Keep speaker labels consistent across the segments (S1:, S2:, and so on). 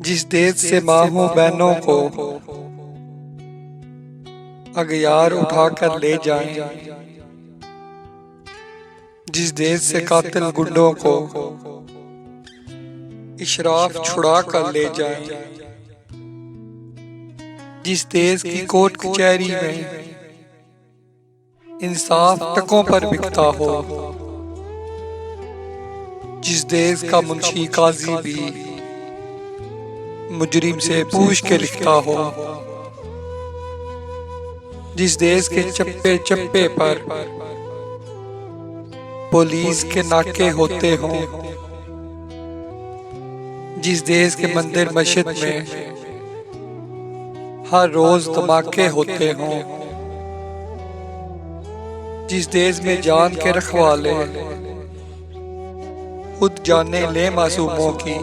S1: जिस देश से माहों बहनों को अगयार उठा कर ले जाएं, जिस देश से कातिल गुंडों को इशराफ छुड़ा कर ले जाएं, जिस देश की कोर्ट कचहरी में इंसाफ टकों पर बिकता हो, जिस देश का मुंशी काजी भी मुजरिम से पूछ के लिखता हो, जिस देश के चप्पे चप्पे पर पुलिस के नाके होते हों, जिस देश के मंदिर मस्जिद में हर रोज धमाके होते हों, जिस देश में जान के रखवाले खुद जाने ले मासूमों की,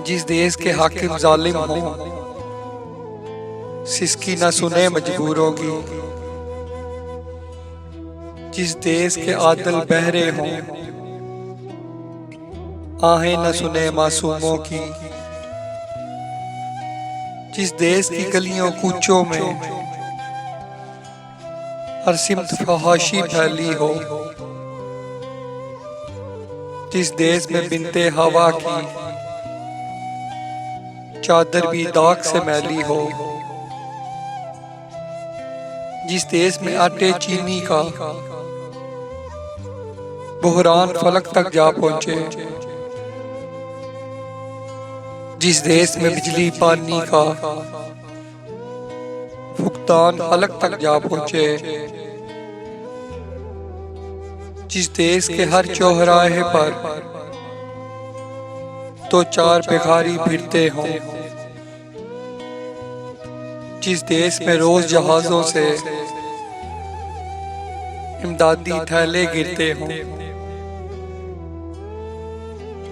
S1: जिस देश के हाकिम जालिम हों, सिसकी न सुने मजबूरों की, जिस देश के आदिल बहरे हों, आहें न सुने मासूमों की, जिस देश की गलियों कूचों में हर सिमत फहाशी फैली हो, जिस देश में बिनते हवा की चादर भी दाग से मैली हो, जिस देश में आटे चीनी का बुहरान फलक तक जा पहुंचे, जिस देश में बिजली पानी का भुगतान फलक तक जा पहुंचे, जिस देश के हर चौराहे पर तो चार भिखारी फिरते हों, जिस देश में रोज जहाजों से इमदादी थैले गिरते हों,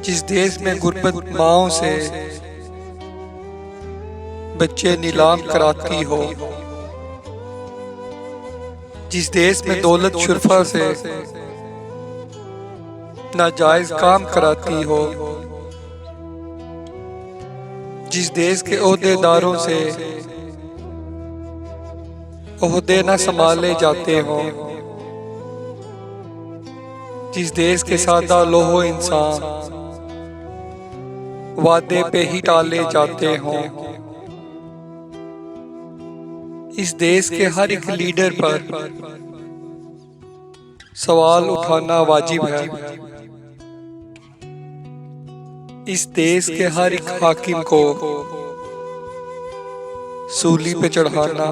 S1: जिस देश में गुर्बत माओं से बच्चे नीलाम कराती हो, जिस देश में दौलत शुरफा से नाजायज काम कराती हो, जिस देश के ओहदेदारों से ओहदे न संभाले जाते हों, जिस देश के सादा लोहो इंसान वादे पे ही टाले जाते हों, इस देश के हर एक लीडर पर सवाल उठाना वाजिब है, इस देश के हर एक हाकिम को सूली पे चढ़ाना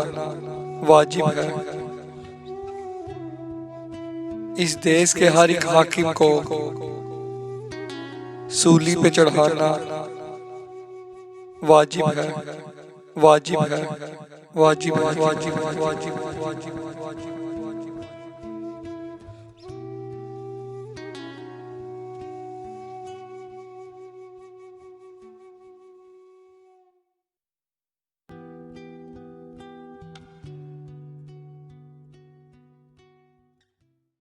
S1: वाजिब है, इस देश के हर एक हाकिम को सूली पे चढ़ाना वाजिब है, वाजिब है, वाजिब है, वाजिब है, वाजिब है, वाजिब है।